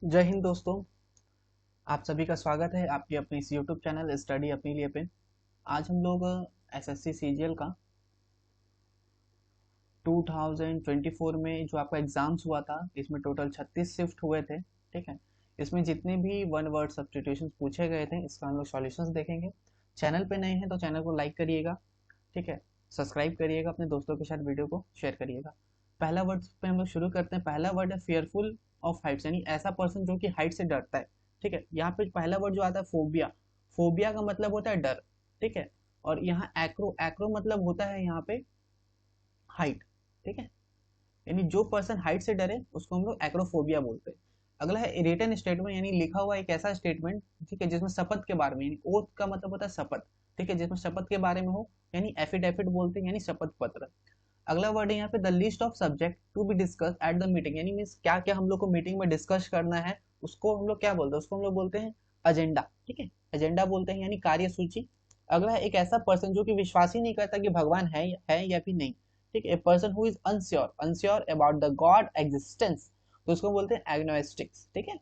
जय हिंद दोस्तों। आप सभी का स्वागत है आपके अपने इस यूट्यूब चैनल स्टडी अपने लिए पे। आज हम लोग एसएससी सीजीएल का 2024 में जो आपका एग्जाम्स हुआ था, इसमें टोटल 36 शिफ्ट हुए थे। ठीक है, इसमें जितने भी वन वर्ड सब्स्टिट्यूशन पूछे गए थे इसका हम लोग सॉल्यूशंस देखेंगे। चैनल पे नए हैं तो चैनल को लाइक करिएगा। ठीक है, सब्सक्राइब करिएगा, अपने दोस्तों के साथ वीडियो को शेयर करिएगा। पहला वर्ड पे हम लोग शुरू करते हैं। पहला वर्ड है फेयरफुल ऑफ हाइट्स, यानी ऐसा पर्सन जो कि हाइट से डरता है। ठीक है, यहाँ पे पहला वर्ड जो आता है फोबिया। फोबिया का मतलब होता है डर। ठीक है, और यहाँ एक्रो, एक्रो मतलब होता है यहाँ पे हाइट। ठीक है, यानी जो पर्सन हाइट से डरे उसको हम लोग एक्रोफोबिया बोलते हैं। अगला है रिटन स्टेटमेंट, यानी लिखा हुआ एक ऐसा स्टेटमेंट, ठीक है, जिसमें शपथ के बारे में, यानी ओथ का मतलब होता है शपथ। ठीक है, जिसमें शपथ के बारे में हो, यानी एफिडेविट बोलते हैं, यानी शपथ पत्र। अगला वर्ड है यहाँ पे the list of subject to be discuss at the meeting, यानी मीन्स क्या क्या हम लोग को मीटिंग में डिस्कस करना है, उसको हम लोग क्या बोलते हैं, उसको हम लोग बोलते हैं एजेंडा। ठीक है, एजेंडा बोलते हैं, यानी कार्यसूची। अगला है एक ऐसा पर्सन जो कि विश्वास ही नहीं करता कि भगवान है या फिर नहीं। ठीक है, a person who is unsure unsure about the God existence, तो उसको बोलते हैं एग्नोस्टिक्स। ठीक है,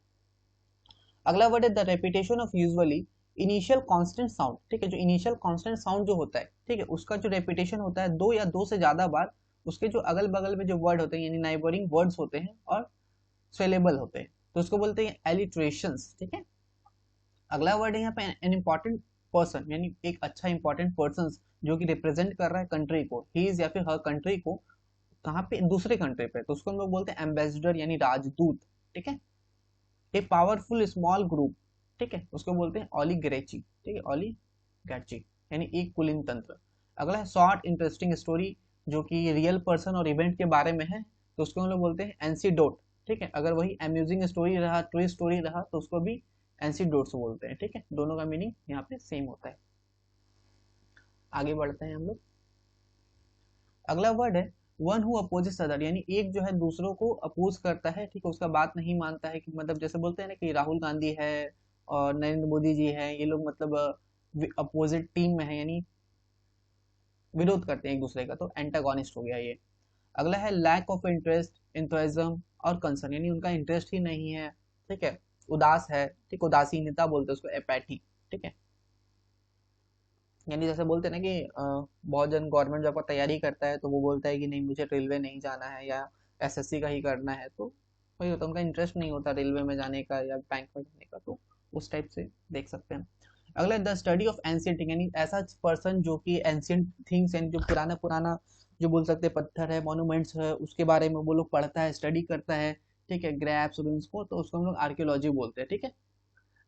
अगला वर्ड है the repetition of usually initial constant sound. ठीक है, जो इनिशियल कांस्टेंट साउंड जो होता है, ठीक है, उसका जो रेपिटेशन होता है दो या दो से ज्यादा बार, उसके जो अगल बगल में जो वर्ड होते हैं यानी नाइबरिंग वर्ड्स होते हैं और स्वेलेबल होते हैं, तो उसको बोलते हैं एलिट्रेशंस। ठीक है, अगला वर्ड है यहाँ पे एन इंपॉर्टेंट पर्सन, यानी एक अच्छा इंपॉर्टेंट पर्सन जो कि रिप्रेजेंट कर रहा है कंट्री को, ही इज या फिर हर कंट्री को, कहाँ पे, दूसरे कंट्री पे, तो उसको हम लोग बोलते हैं एम्बेसडर यानी राजदूत। ठीक है, ए पावरफुल स्मॉल ग्रुप, ठीक है, उसको बोलते हैं ओलिगरेची। ठीक है, ओलिगैची यानी एक कुलीन तंत्र। अगला है शॉर्ट इंटरेस्टिंग स्टोरी, जो कि रियल पर्सन और इवेंट के बारे में है, तो उसको हम लोग बोलते हैं एंसीडोट। ठीक है, अगर वही अम्यूजिंग स्टोरी रहा, ट्रू स्टोरी रहा, तो उसको भी एंसीडोट्स बोलते हैं। ठीक है, दोनों का मीनिंग यहाँ पे सेम होता है। आगे बढ़ते हैं हम लोग। अगला वर्ड है वन हु अपोजेस अदर, यानी एक जो है दूसरों को अपोज करता है। ठीक है, उसका बात नहीं मानता है, कि मतलब जैसे बोलते हैं ना कि राहुल गांधी है और नरेंद्र मोदी जी है, ये लोग मतलब अपोजिट टीम में है, यानी विरोध करते हैं एक दूसरे का, तो एंटागोनिस्ट हो गया ये। अगला है लैक ऑफ इंटरेस्ट इंथुजिज्म और कंसर्न, यानी उनका इंटरेस्ट ही नहीं है। ठीक है, उदास है। ठीक, उदासीनता बोलते हैं उसको, एपैथी। ठीक है, यानी जैसे बोलते हैं ना कि बहुत जन गवर्नमेंट जॉब का तैयारी करता है तो वो बोलता है कि नहीं मुझे रेलवे नहीं जाना है या एसएससी का ही करना है, तो वही होता है, उनका इंटरेस्ट नहीं होता रेलवे में जाने का या बैंक में जाने का, तो उस टाइप से देख सकते हैं। अगला the study of ancient thing, यानी ऐसा पर्सन जो कि एंशियंट थिंग्स, यानी जो पुराना पुराना, जो बोल सकते हैं पत्थर है, मॉन्यूमेंट्स है, उसके बारे में वो लोग पढ़ता है, स्टडी करता है। ठीक है, ग्रैप्स रूइंस को, तो उसको हम लोग आर्कियोलॉजी बोलते हैं। ठीक है,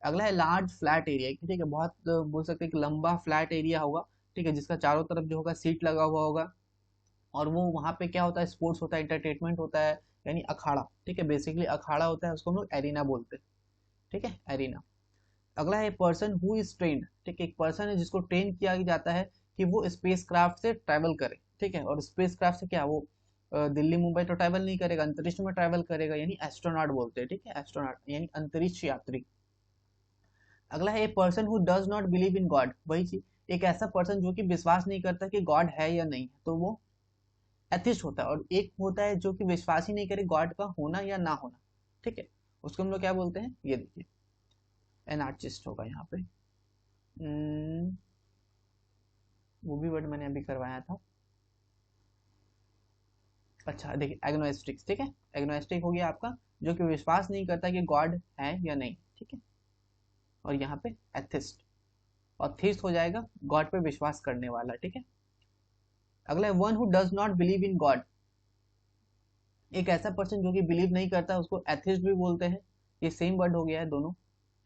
अगला है लार्ज फ्लैट एरिया। ठीक है, बहुत बोल सकते हैं कि लंबा फ्लैट एरिया होगा। ठीक है, जिसका चारों तरफ जो होगा सीट लगा हुआ होगा, और वो वहाँ पे क्या होता है, स्पोर्ट्स होता है, एंटरटेनमेंट होता है, यानी अखाड़ा। ठीक है, बेसिकली अखाड़ा होता है, उसको हम लोग एरिना बोलते हैं। ठीक है, एरिना। अगला है पर्सन हु इज ट्रेंड। ठीक है, एक पर्सन है जिसको ट्रेन किया जाता है कि वो स्पेस क्राफ्ट से ट्रैवल करे। ठीक है, और स्पेस क्राफ्ट से क्या वो दिल्ली मुंबई तो ट्रैवल नहीं करेगा, अंतरिक्ष में ट्रैवल करेगा, यानी एस्ट्रोनॉट बोलते हैं। ठीक है, एस्ट्रोनॉट यानी अंतरिक्ष यात्री। अगला है a person who does not believe in God, वही चीज, एक ऐसा पर्सन जो कि विश्वास नहीं करता कि गॉड है या नहीं, तो वो एथिस्ट होता है। और एक होता है जो कि विश्वास ही नहीं करे गॉड का होना या ना होना। ठीक है, उसको हम लोग क्या बोलते हैं, ये देखिए एनार्चिस्ट होगा यहाँ पे। वो भी वर्ड मैंने अभी करवाया था। अच्छा देखिए एग्नोस्टिक। ठीक है, एग्नोस्टिक हो गया आपका जो कि विश्वास नहीं करता कि गॉड है या नहीं। ठीक है, और यहाँ पे एथिस्ट, और थीस्ट हो जाएगा गॉड पे विश्वास करने वाला। ठीक है, अगला है one who does not believe in God, एक ऐसा पर्सन जो कि बिलीव नहीं करता, उसको एथिस्ट भी बोलते हैं। ये सेम वर्ड हो गया है दोनों।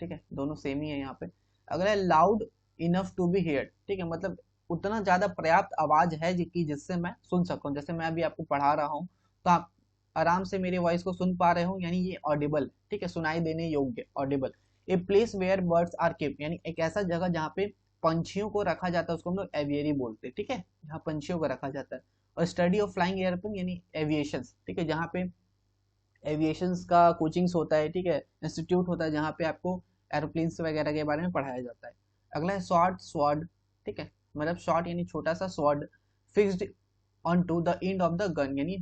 ठीक है, दोनों सेम ही है यहाँ पे। अगला है loud enough to be heard. ठीक है, मतलब उतना ज्यादा पर्याप्त आवाज है कि जिससे मैं सुन सकूं, जैसे मैं अभी आपको पढ़ा रहा हूँ तो आप आराम से मेरे वॉइस को सुन पा रहे हो, यानी ये ऑडिबल। ठीक है, सुनाई देने योग्य, audible. A place where birds are kept, यानी एक ऐसा जगह जहाँ पे पंछियों को रखा जाता है, उसको हम लोग एवियरी बोलते हैं। ठीक है, जहाँ पंछियों को रखा जाता है। और स्टडी ऑफ फ्लाइंग एयरप्लेन यानी एविएशन। ठीक है, जहाँ पे एविएशन का कोचिंग्स होता है। ठीक है, इंस्टीट्यूट होता है जहाँ पे आपको एरोप्लेन्स वगैरह के बारे में पढ़ाया जाता है। अगला है शॉर्ट स्वॉर्ड। ठीक है, मतलब शॉर्ट यानी छोटा सा sword, fixed on to the end of the gun, यानी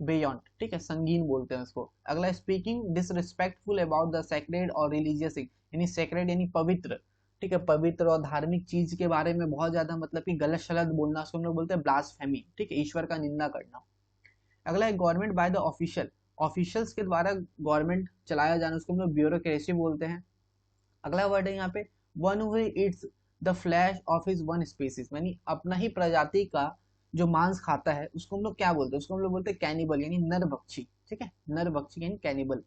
बियॉन्ड, ठीक है, संगीन बोलते हैं उसको। अगला speaking disrespectful about the sacred और रिलीजियस, यानी सेक्रेड यानी पवित्र, ठीक है, पवित्र और धार्मिक चीज के बारे में बहुत ज्यादा मतलब कि गलत शलत बोलना, उसको हम लोग बोलते हैं ब्लास्फेमी, ठीक है, ईश्वर का निंदा करना। अगला है government by the official, officials के द्वारा गवर्नमेंट चलाया जाना, उसको हम लोग ब्यूरोक्रेसी बोलते हैं। अगला वर्ड है यहाँ पे one who it's the flash of his one species, यानी अपना ही प्रजाति का जो मांस खाता है उसको हम लोग क्या बोलते हैं, उसको हम लोग बोलते हैं कैनिबल, यानी नरभक्षी, ठीक है, नरभक्षी यानी कैनिबल।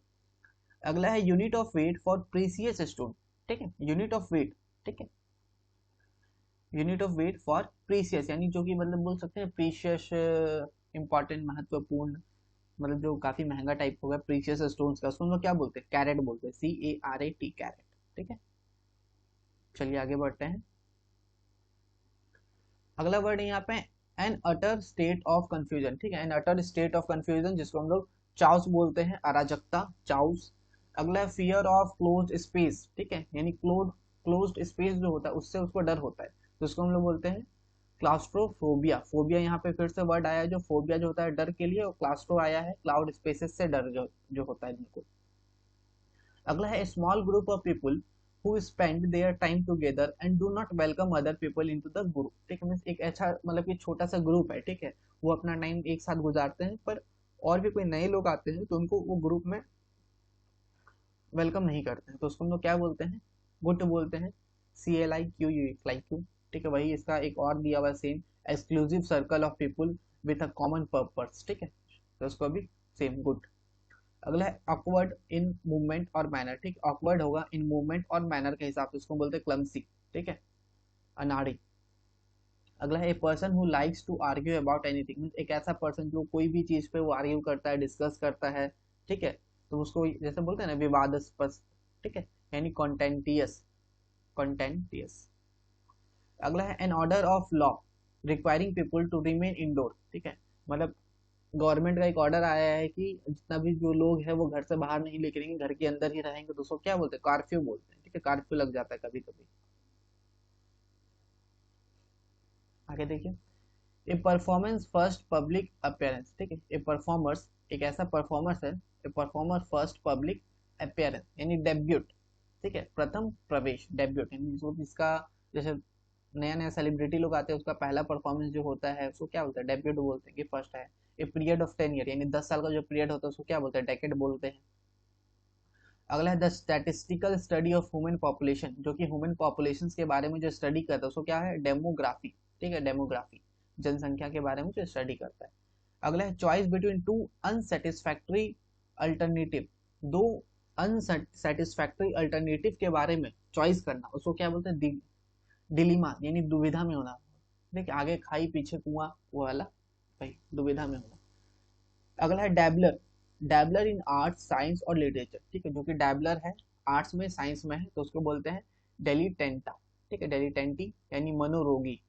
अगला है unit of weight for precious stone, ठीक है, यूनिट ऑफ वेट, ठीक है, unit of weight for precious, यानी जो कि मतलब बोल सकते हैं प्रीशियस, इंपॉर्टेंट, महत्वपूर्ण, मतलब जो काफी महंगा टाइप होगा प्रीशियस स्टोन्स का, उसको हम लोग क्या बोलते हैं, कैरेट बोलते हैं, CARAT, कैरेट, ठीक है। चलिए आगे बढ़ते हैं। अगला वर्ड है यहाँ पे N utter state of confusion, ठीक है, N utter state of confusion, जिसको हम लोग चाउस बोलते हैं, अराजकता, चाउस। अगला है फियर ऑफ क्लोज्ड स्पेस, ठीक है, यानी क्लोज्ड स्पेस जो होता है उससे उसको डर होता है, तो उसको हम लोग बोलते हैं क्लास्ट्रोफोबिया। फोबिया यहाँ पे फिर से वर्ड आया है, जो फोबिया जो होता है डर के लिए, और क्लास्ट्रो आया है क्लाउड स्पेसेस से डर जो होता है बिल्कुल। अगला है small group of people who spend their time together and do not welcome other people into the group, ठीक है, मीन्स एक अच्छा मतलब कि छोटा सा ग्रुप है, ठीक है, वो अपना टाइम एक साथ गुजारते हैं, पर और भी कोई नए लोग आते हैं तो उनको वो ग्रुप में वेलकम नहीं करते हैं, तो उसको हम लोग क्या बोलते हैं, गुट बोलते हैं, CLIQU, ठीक है, वही इसका एक और दिया हुआ same, exclusive circle of people with a common purpose, ठीक है, तो उसको भी सेम गुड। अगला है ऑकवर्ड इन मूवमेंट और मैनर, ठीक, ऑकवर्ड होगा इन मूवमेंट और मैनर के हिसाब से, उसको बोलते हैं क्लमसी, ठीक है, अनाड़ी। अगला है a person who likes to argue about anything, एक ऐसा पर्सन जो कोई भी चीज पे वो आर्ग्यू करता है, डिस्कस करता है, ठीक है, तो उसको जैसे बोलते हैं ना विवादास्पद, ठीक है, यानी कॉन्टेंटियस, कॉन्टेंटियस। अगला है an order of law requiring people to remain indoor, ठीक है, मतलब गवर्नमेंट का एक ऑर्डर आया है कि जितना भी जो लोग हैं वो घर से बाहर नहीं निकलेंगे, घर के अंदर ही रहेंगे, तो उसको क्या बोलते हैं, कर्फ्यू बोलते हैं, ठीक है, कर्फ्यू लग जाता है कभी कभी। आगे देखिए, ए परफॉर्मेंस फर्स्ट पब्लिक अपियरेंस, ठीक है, ए परफॉर्मर्स एक ऐसा परफॉर्मर्स है, ए परफॉर्मर फर्स्ट पब्लिक अपियरेंस यानी डेब्यूट, ठीक है, प्रथम प्रवेश, डेब्यूट यानी जिसका जैसे नया नया सेलिब्रिटी लोग आते हैं उसका पहला परफॉर्मेंस जो होता है उसको क्या बोलते हैं, डेब्यूट बोलते हैं कि फर्स्ट है। ए पीरियड ऑफ 10 ईयर यानी 10 साल का जो पीरियड होता है उसको क्या बोलते हैं, डेकेड बोलते हैं। अगला है the statistical study of human population, जो कि ह्यूमन पॉपुलेशन के बारे में जो स्टडी करता है उसको क्या है, डेमोग्राफी, ठीक है, डेमोग्राफी, जनसंख्या के बारे में जो स्टडी करता है। अगला है choice between two unsatisfactory alternative, दो अनसेटिस्फैक्ट्री अल्टरनेटिव के बारे में चॉइस करना, उसको क्या बोलते हैं, डिलीमा यानी दुविधा में होना, देखिए आगे खाई पीछे कुआं वो वाला, भाई दुविधा में होना। अगला है डैबलर, डैबलर इन आर्ट्स साइंस और लिटरेचर, ठीक है, जो कि डैबलर है आर्ट्स में साइंस में है तो उसको बोलते हैं डेलीटेंटा, ठीक है, डेलीटेंटी यानी मनोरोगी।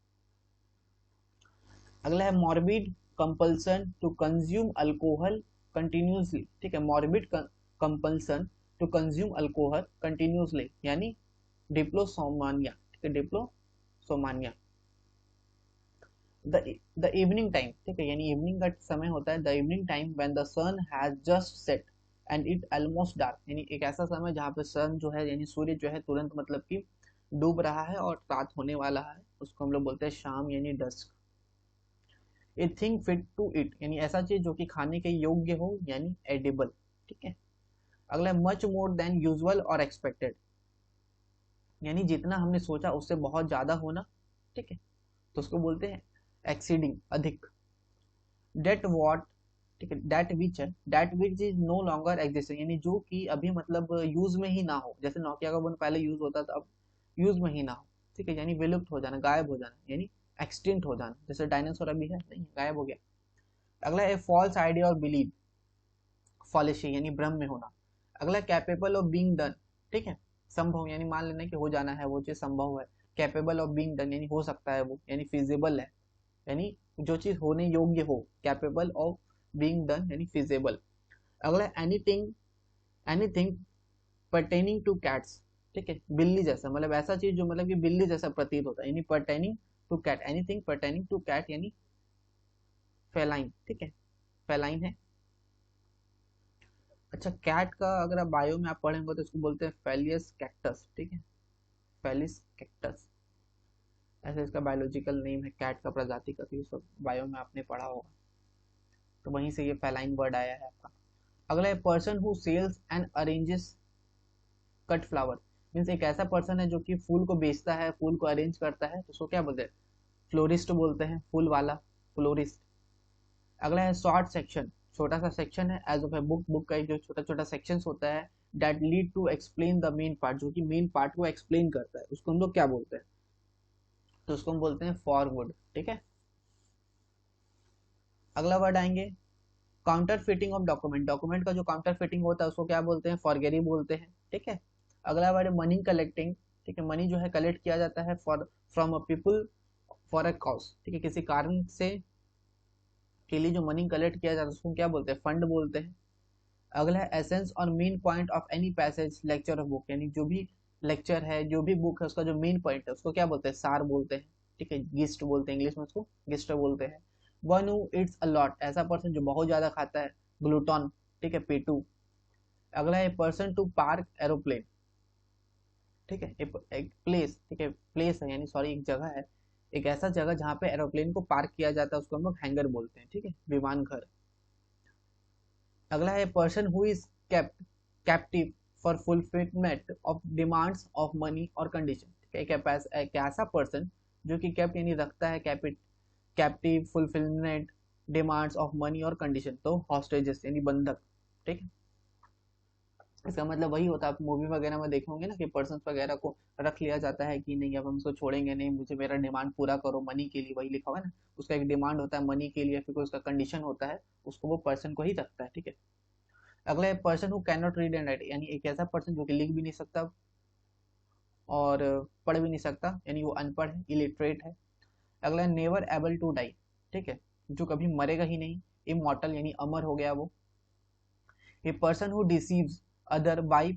अगला है morbid compulsion to consume alcohol continuously, ठीक है, morbid compulsion to consume alcohol continuously यानी डिप्लोसोमानिया, ठीक है, डिप्लोसोमानिया। द इवनिंग टाइम, ठीक है, यानी इवनिंग का समय होता है, the evening time when the sun has just set and it almost dark, यानी एक ऐसा समय जहाँ पे सन जो है यानी सूर्य जो है तुरंत मतलब कि डूब रहा है और रात होने वाला है, उसको हम लोग बोलते हैं शाम यानी dusk. A thing fit to eat यानी ऐसा चीज जो कि खाने के योग्य हो यानी एडिबल, ठीक है। अगला मच मोर देन यूजुअल और एक्सपेक्टेड, यानी जितना हमने सोचा उससे बहुत ज्यादा होना, ठीक है, तो उसको बोलते हैं एक्सीडिंग, अधिक। डेट वॉट, ठीक है, date which is no longer existing, यानी जो कि अभी मतलब यूज में ही ना हो, जैसे नोकिया का फोन पहले यूज होता था अब यूज में ही ना हो, ठीक है, यानी विलुप्त हो जाना, गायब हो जाना, यानी एक्सटिंक्ट हो जाना, जैसे डायनासोर अभी है नहीं, गायब हो गया। अगला है फॉल्स आइडिया और बिलीव, फॉलिशी यानी भ्रम में होना। अगला कैपेबल ऑफ बीइंग डन, ठीक है, संभव यानी मान लेना कि हो जाना है वो चीज संभव है, कैपेबल ऑफ बीइंग डन यानी हो सकता है वो, यानी फिजिबल है, यानी जो चीज होने योग्य हो, कैपेबल ऑफ बीइंग डन यानी फिजिबल। अगला anything, anything pertaining two cats, ठीक है, बिल्ली जैसा, मतलब ऐसा चीज जो मतलब कि बिल्ली जैसा प्रतीत होता है, यानी pertaining to cat, anything pertaining to cat यानी फेलाइन, ठीक है, फेलाइन है। अच्छा, कैट का अगर आप बायो में आप पढ़ेंगे तो इसको बोलते हैं फेलियस कैक्टस, ठीक है, फेलिस कैक्टस, ऐसे इसका बायोलॉजिकल नेम है कैट का प्रजाति का, तो ये सब बायो में आपने पढ़ा होगा, तो वहीं से ये फेलाइन वर्ड आया है आपका। अगला है person who sells and arranges cut flower, means एक ऐसा पर्सन है जो कि फूल को बेचता है, फूल को अरेंज करता है, तो उसको क्या बोलते हैं, फ्लोरिस्ट बोलते हैं, फूल वाला, फ्लोरिस्ट। अगला है शॉर्ट सेक्शन, छोटा सा सेक्शन है, edge of a book, book का एक जो छोटा छोटा सेक्शन होता है, that lead to explain the main part, जो कि मेन पार्ट को एक्सप्लेन करता है, उसको हम लोग क्या बोलते हैं, तो उसको हम बोलते हैं फॉरवर्ड, ठीक है। अगला वर्ड आएंगे counter fitting of document, document का जो काउंटर फिटिंग होता है उसको क्या बोलते हैं, फॉरगेरी बोलते हैं, ठीक है। अगला वर्ड है मनी कलेक्टिंग, ठीक है, मनी जो है कलेक्ट किया जाता है for from a people for a cause, ठीक है, किसी कारण से के लिए जो मनी कलेक्ट किया जाता है उसको क्या बोलते हैं, फंड बोलते हैं। अगला है एसेंस और main point of any passage lecture of book, यानी जो भी लेक्चर है, जो भी बुक है, उसका जो मेन पॉइंट है उसको क्या बोलते हैं, सार बोलते हैं, ठीक है, गिस्ट बोलते हैं, इंग्लिश में उसको गिस्ट बोलते हैं। One who it's a lot, ऐसा पर्सन जो बहुत ज्यादा खाता है, ग्लूटॉन, ठीक है, पेटू। अगला है पर्सन टू पार्क एरोप्लेन, ठीक है, एक प्लेस, ठीक है, प्लेस है यानी सॉरी एक जगह है, एक ऐसा जगह जहाँ पे एरोप्लेन को पार्क किया जाता है उसको हम लोग हैंगर बोलते हैं, ठीक है, विमान घर। अगला है person who is kept captive for fulfilment of demands of money और कंडीशन, एक ऐसा पर्सन जो कि कैप्ट यानी रखता है, captive fulfilment demands of money और कंडीशन, तो हॉस्टेजेस यानी बंधक, ठीक है। इसका मतलब वही होता है, आप मूवी वगैरह में देखे होंगे ना कि पर्सन वगैरह को रख लिया जाता है कि नहीं अब हम इसको छोड़ेंगे नहीं, मुझे मेरा डिमांड पूरा करो मनी के लिए, वही लिखा हुआ है ना, उसका एक डिमांड होता है मनी के लिए, फिर कोई उसका कंडीशन होता है, उसको वो पर्सन को ही रखता है, ठीक है। अगला है person who can not read and right, यानी एक ऐसा पर्सन जो कि लिख भी नहीं सकता और पढ़ भी नहीं सकता, यानी वो अनपढ़ है, इलिटरेट है। अगला है नेवर एबल टू डाई, ठीक है, जो कभी मरेगा ही नहीं, इमॉर्टल यानी अमर हो गया वो। A person who deceives other by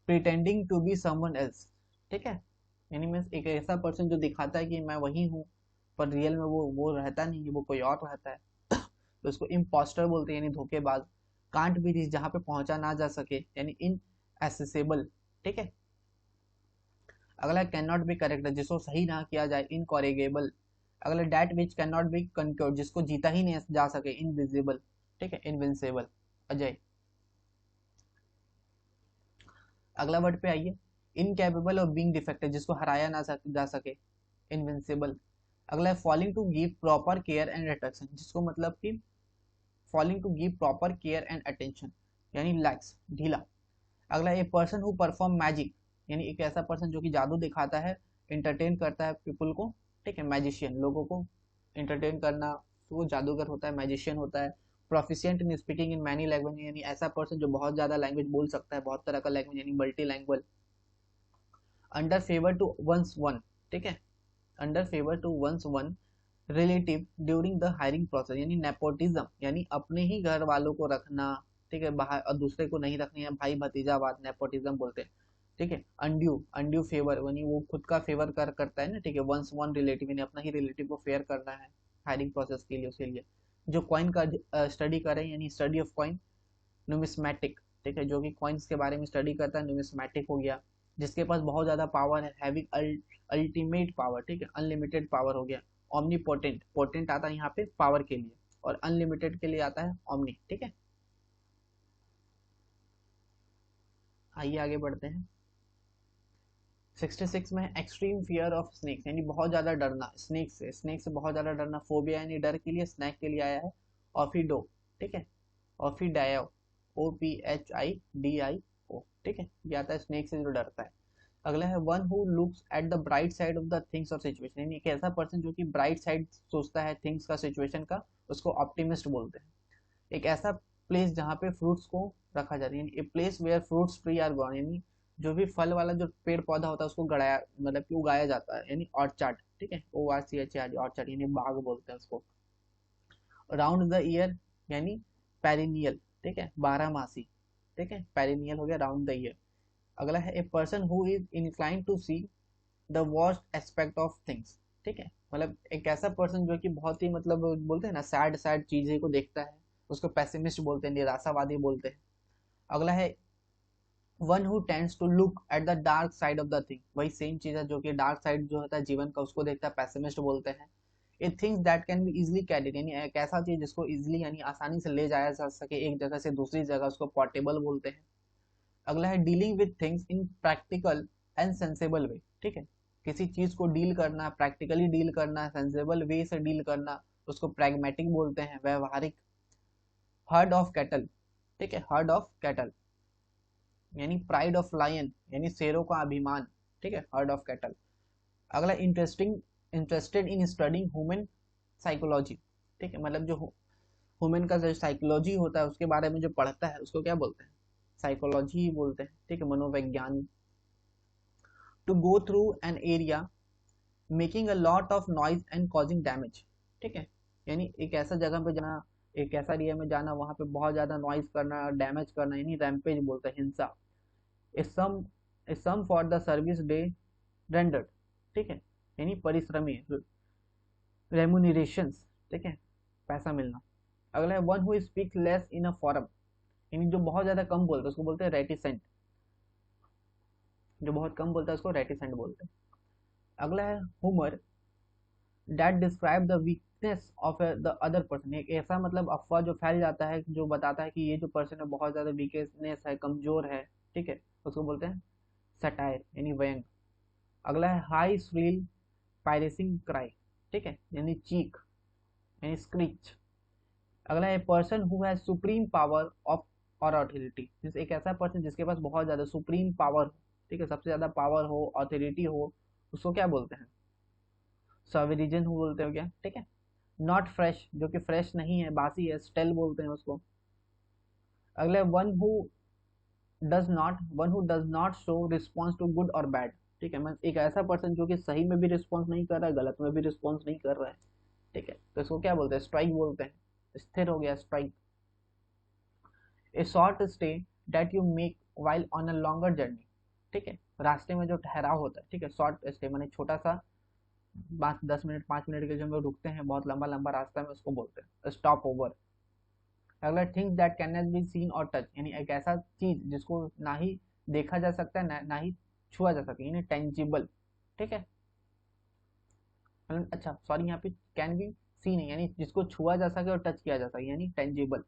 pretending to be someone else, ठीक है, यानी मीन्स एक ऐसा पर्सन जो दिखाता है कि मैं वही हूँ, पर रियल में वो रहता नहीं है, वो कोई और रहता है, तो उसको इम्पोस्टर बोलते हैं, यानी धोखेबाज। कांट बी रीच, जहाँ पे पहुंचा ना जा सके, यानी इन एसेसेबल, ठीक है। अगला कैन नॉट बी करेक्ट, जिसको सही ना किया जाए, इनकॉरिगेबल। अगला that which can not be conquered, जिसको जीता ही नहीं जा सके, इनविजिबल, ठीक है, इनविंसेबल, अजय। अगला वर्ड पे आइए इनकेपेबल ऑफ बीइंग डिफेक्टेड, जिसको हराया ना जा सके, इनविंसिबल। अगला है falling to give proper care and attention, जिसको मतलब कि falling to give proper care and attention, यानी लैक्स, ढीला। अगला a person who perform magic, यानी एक ऐसा पर्सन जो कि जादू दिखाता है, इंटरटेन करता है पीपल को, ठीक है, मैजिशियन, लोगों को इंटरटेन करना, तो वो जादूगर होता है, मैजिशियन होता है। Proficient in speaking in many language, यानी ऐसा पर्सन जो बहुत ज्यादा लैंग्वेज बोल सकता है, बहुत तरह का लैंग्वेज, यानी multi language. Under favour to once one, ठीक है, under favour to once one relative during the hiring process, यानी नेपोटिज्म, यानी अपने ही घर वालों को रखना, ठीक है, बाहर और दूसरे को नहीं रखनी है, भाई भतीजावाद, नेपोटिज्म बोलते हैं, ठीक है। अनड्यू, अनड्यू फेवर, यानी वो खुद का फेवर करता है ना, ठीक है, वंस वन रिलेटिव, यानी अपना ही रिलेटिव को फेयर करना है हायरिंग प्रोसेस के लिए, उसके लिए। जो कॉइन का स्टडी करें, यानी स्टडी ऑफ कॉइन। न्यूमिस्मैटिक, ठीक है, जो कि कॉइन्स के बारे में स्टडी करता है, न्यूमिस्मैटिक हो गया। जिसके पास बहुत ज्यादा पावर है, हैविंग अल्टीमेट पावर, ठीक है, अनलिमिटेड पावर हो गया। ऑमनीपोटेंट, पोटेंट आता है यहाँ पे पावर के लिए, और अनलिमिटेड के लिए आता है ऑमनी, ठीक है। आइए आगे बढ़ते हैं। 66 में एक्सट्रीम फियर ऑफ स्नेक्स, यानी बहुत ज्यादा डरना स्नेक से, स्नेक से बहुत ज्यादा डरना, फोबिया यानी डर के लिए, स्नैक के लिए आया है। ऑफिडो, ठीक है, ऑफिडायो, OPHIDIO, ठीक है, ये आता है स्नेक से जो डरता है। अगला है one who looks at the bright side of the things और सिचुएशन, यानी एक ऐसा पर्सन जो कि ब्राइट साइड सोचता है थिंग्स का, सिचुएशन का, उसको ऑप्टिमिस्ट बोलते हैं। एक ऐसा प्लेस जहाँ पे फ्रूट्स को रखा जाता है, यानी a place where fruits tree are grown, यानी जो भी फल वाला जो पेड़ पौधा होता है उसको गड़ाया, मतलब कि उगाया जाता है, यानी ऑर्चार्ड, ठीक है, ORCHARD, ऑर्चार्ड यानी बाग बोलते हैं उसको। राउंड द ईयर, यानी पेरिनियल, ठीक है, 12 मासी, ठीक है, पेरिनियल हो गया राउंड द ईयर। अगला है a person who is incline to see the worst aspect of things, ठीक है, मतलब एक ऐसा पर्सन जो कि बहुत ही मतलब बोलते हैं ना सैड सैड चीजें को देखता है, उसको पेसिमिस्ट बोलते हैं, निराशावादी बोलते हैं। अगला है one who tends to look at the dark side of the thing, वही सेम चीज है जो कि डार्क साइड जो होता है जीवन का उसको देखता है, पैसिमिस्ट बोलते हैं। It things that can be easily carried, यानी एक ऐसा चीज जिसको इजिली यानी आसानी से ले जाया जा सके एक जगह से दूसरी जगह, उसको पोर्टेबल बोलते हैं। अगला है dealing with things in practical and sensible way, ठीक है, किसी चीज को डील करना, प्रैक्टिकली डील करना, सेंसेबल वे से डील करना, उसको प्रैग्मेटिक बोलते हैं, व्यवहारिक। हर्ड ऑफ कैटल, ठीक है, हर्ड ऑफ कैटल यानी प्राइड ऑफ लायन, यानी शेरों का अभिमान, ठीक है, हर्ड ऑफ कैटल। अगला interested in studying human psychology, ठीक है, मतलब जो ह्यूमन का जो साइकोलॉजी होता है उसके बारे में जो पढ़ता है उसको क्या बोलते हैं, साइकोलॉजी ही बोलते हैं, ठीक है, मनोवैज्ञान। To go through an area making a lot of noise and causing damage, ठीक है, यानी एक ऐसा जगह पे जाना, एक ऐसा एरिया में जाना वहां पे बहुत ज्यादा नॉइज करना, डैमेज करना, यानी रैम्पेज बोलते हैं, हिंसा। A sum for the service they rendered, ठीक है, यानी परिश्रमी, रेमुनरेशंस, ठीक है, पैसा मिलना। अगला है one who speaks less in a forum, यानी जो बहुत ज्यादा कम बोलता है उसको बोलते हैं रेटिसेंट, जो बहुत कम बोलता है उसको रेटिसेंट बोलते हैं। अगला है humour that describe the weakness of the other person, एक ऐसा मतलब अफवाह जो फैल जाता है जो बताता है कि ये जो पर्सन है बहुत ज्यादा वीकनेस है, कमजोर है, ठीक है, उसको बोलते हैं सटायर यानी व्यंग। अगला है हाई श्रील पायरेसिंग क्राई, ठीक है, यानी चीख, यानी स्क्रीच। अगला है person who has supreme power of और अथॉरिटी, एक ऐसा पर्सन जिसके पास बहुत ज्यादा सुप्रीम पावर, ठीक है, सबसे ज्यादा पावर हो, अथॉरिटी हो, उसको क्या बोलते हैं, सॉवरिजन हु बोलते हो क्या, ठीक है। नॉट फ्रेश, जो कि फ्रेश नहीं है, बासी है, स्टेल बोलते हैं उसको। अगले one who does not show response to good और बैड, ठीक है, मतलब एक ऐसा पर्सन जो कि सही में भी रिस्पॉन्स नहीं कर रहा है, गलत में भी रिस्पॉन्स नहीं कर रहा है, ठीक है, तो इसको क्या बोलते हैं, स्ट्राइक बोलते हैं, स्थिर हो गया, strike. A short stay that you make while on a longer journey, ठीक है, रास्ते में जो ठहराव होता है, ठीक है, शॉर्ट स्टे माने छोटा सा, 10 मिनट 5 मिनट के लिए जो हम लोग रुकते हैं बहुत लंबा लंबा रास्ता में, उसको बोलते हैं स्टॉप ओवर। अगला things that can not be seen और टच, यानी एक ऐसा चीज जिसको ना ही देखा जा सकता है ना ही छुआ जा सकता है, यानी टेंजिबल, ठीक है, मतलब अच्छा सॉरी यहाँ पे कैन बी सीन है, यानी जिसको छुआ जा सके और टच किया जा सके, यानी टेंजिबल।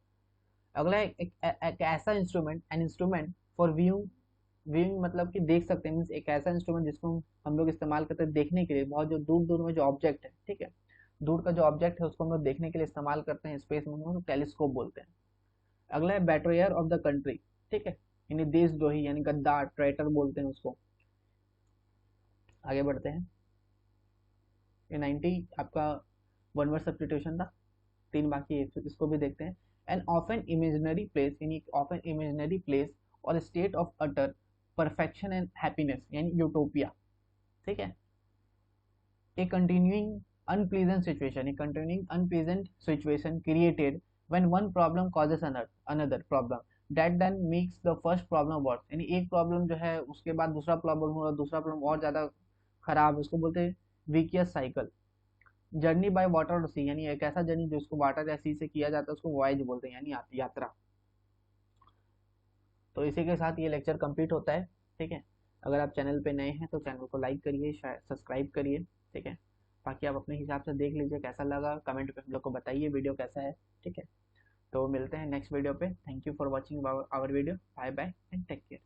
अगला है एक ऐसा instrument, an instrument for viewing, viewing मतलब कि देख सकते हैं, मीन्स एक ऐसा इंस्ट्रूमेंट जिसको हम लोग इस्तेमाल करते हैं देखने के लिए, बहुत जो दूर दूर में जो ऑब्जेक्ट है, ठीक है, दूर का जो ऑब्जेक्ट है उसको हम लोग देखने के लिए इस्तेमाल करते हैं स्पेस में, हम लोग टेलीस्कोप बोलते हैं। अगला है बेट्रेयर ऑफ द कंट्री, ठीक है, यानी देशद्रोही, यानी गद्दार, ट्रेटर बोलते हैं उसको। आगे बढ़ते हैं। ये 90 आपका वन वर्ड सब्स्टिट्यूशन था, 3 बाकी है, तो इसको भी देखते हैं। एन ऑफन इमेजिनरी प्लेस, यानी ऑफन इमेजिनरी प्लेस और state of utter perfection and happiness, यानी यूटोपिया, ठीक है। A continuing unpleasant situation, a continuing unpleasant situation created when one problem causes another problem that then makes the first problem worse, यानी एक problem जो है उसके बाद दूसरा प्रॉब्लम हो, दूसरा प्रॉब्लम और ज्यादा खराब, उसको बोलते हैं vicious cycle. Journey by water और सी, यानी एक ऐसा जर्नी जो इसको वाटर या सी से किया जाता है उसको वॉयज बोलते हैं, यानी यात्रा। तो इसी के साथ ये लेक्चर कंप्लीट होता है, ठीक है। अगर आप चैनल पे नए हैं तो चैनल को लाइक करिए, सब्सक्राइब करिए, ठीक है, बाकी आप अपने हिसाब से देख लीजिए कैसा लगा, कमेंट पे हम लोग को बताइए वीडियो कैसा है, ठीक है। तो मिलते हैं नेक्स्ट वीडियो पे, thank you for watching our video, bye bye and take care.